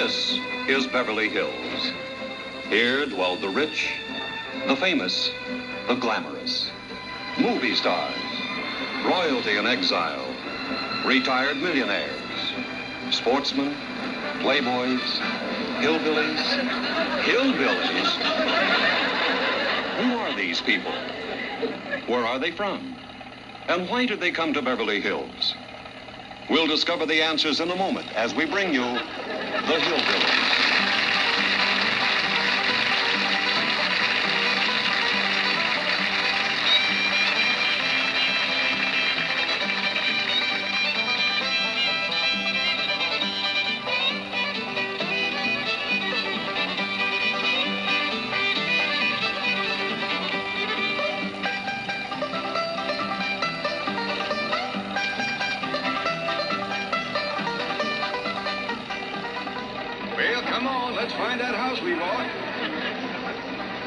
This is Beverly Hills. Here dwell the rich, the famous, the glamorous, movie stars, royalty in exile, retired millionaires, sportsmen, playboys, hillbillies. Hillbillies? Who are these people? Where are they from? And why did they come to Beverly Hills? We'll discover the answers in a moment as we bring you the Hillbillies.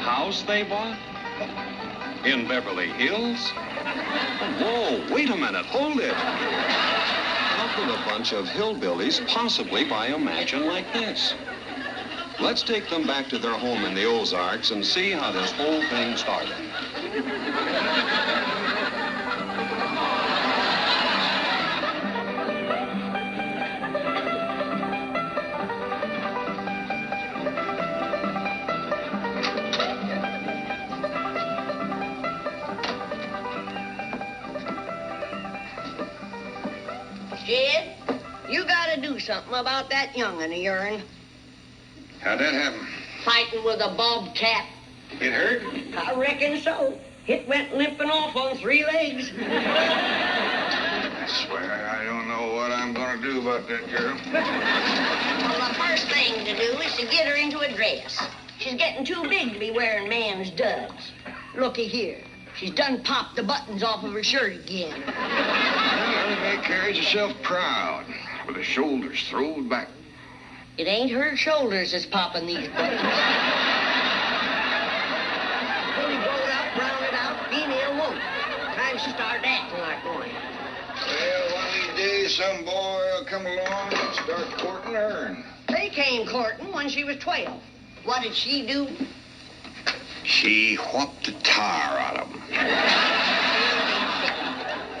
House they bought? In Beverly Hills? Whoa, wait a minute, hold it. How could a bunch of hillbillies possibly buy a mansion like this? Let's take them back to their home in the Ozarks and see how this whole thing started. Jed, you gotta do something about that young'un of yourn. How'd that happen? Fighting with a bobcat. It hurt? I reckon so. It went limping off on 3 legs. I swear I don't know what I'm gonna do about that girl. Well, the first thing to do is to get her into a dress. She's getting too big to be wearing man's duds. Looky here. She's done popped the buttons off of her shirt again. Well, May carries herself proud, with her shoulders throwed back. It ain't her shoulders that's popping these buttons. Fully grown up, rounded out, female woman. Time she started acting like one. Well, one of these days, some boy will come along and start courting her. They came courting when she was 12. What did she do? She whopped the tar out of him.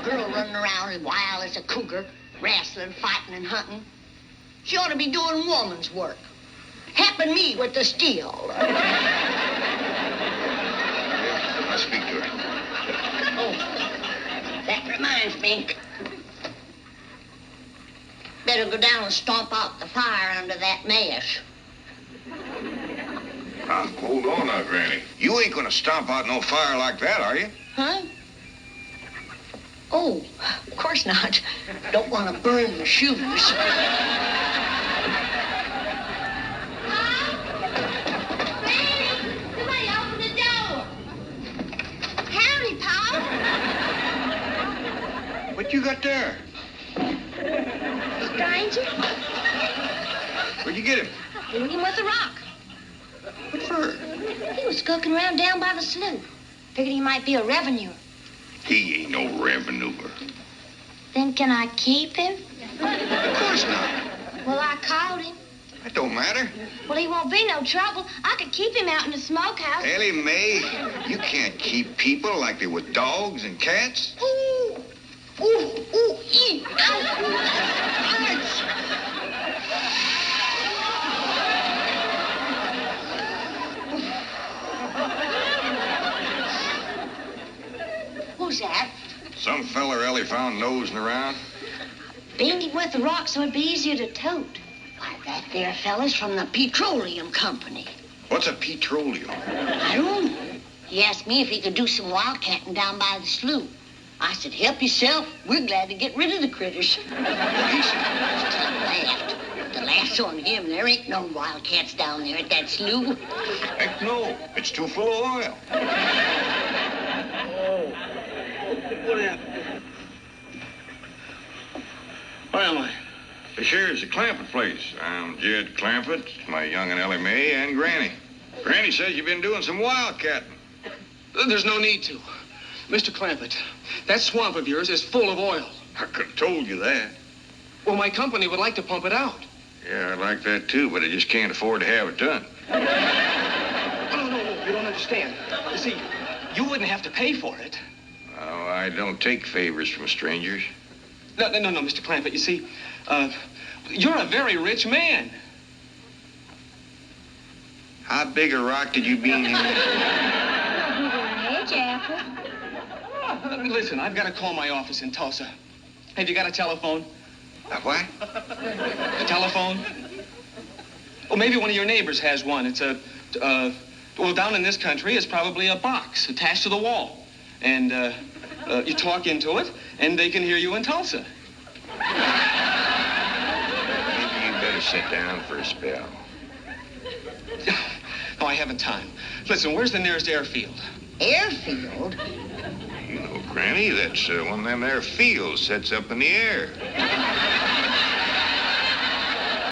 Girl running around as wild as a cougar, wrestling, fighting, and hunting. She ought to be doing woman's work. Helping me with the steel. Yeah, I'll speak to her. Oh, that reminds me. Better go down and stomp out the fire under that mash. Now, hold on now, Granny. You ain't gonna stomp out no fire like that, are you? Huh? Oh, of course not. Don't want to burn my shoes. Somebody open the door. Howdy, Pa. What you got there? Stranger. Where'd you get him? I blew him with a rock. What for? He was skulking around down by the slough. Figured he might be a revenuer. He ain't no revenuer. Then can I keep him? Of course not. Well, I called him. That don't matter. Well, he won't be no trouble. I could keep him out in the smokehouse. Ellie Mae, you can't keep people like they were dogs and cats. Ooh, ooh, ooh, ee, ow, ouch. Who's that? Some feller Ellie found nosing around. Beamed him with a rock so it'd be easier to tote. Why, that there fella's from the petroleum company. What's a petroleum? I don't know. He asked me if he could do some wildcatting down by the slough. I said, help yourself. We're glad to get rid of the critters. He laughed. The laugh's on him. There ain't no wildcats down there at that slough. Heck no. It's too full of oil. What happened? Well, this here's the Clampett place. I'm Jed Clampett, my young and Ellie Mae, and Granny. Granny says you've been doing some wildcatting. There's no need to. Mr. Clampett, that swamp of yours is full of oil. I could have told you that. Well, my company would like to pump it out. Yeah, I like that too, but I just can't afford to have it done. No, you don't understand. You see, you wouldn't have to pay for it. Oh, I don't take favors from strangers. No, Mr. Clampett, you see, you're a very rich man. How big a rock did you bean him? Hey, Apple. Listen, I've got to call my office in Tulsa. Have you got a telephone? A what? A telephone? Or maybe one of your neighbors has one. It's well, down in this country, it's probably a box attached to the wall. And you talk into it, and they can hear you in Tulsa. Maybe you better sit down for a spell. No, I haven't time. Listen, where's the nearest airfield? Airfield? You know, Granny, that's one of them there fields sets up in the air.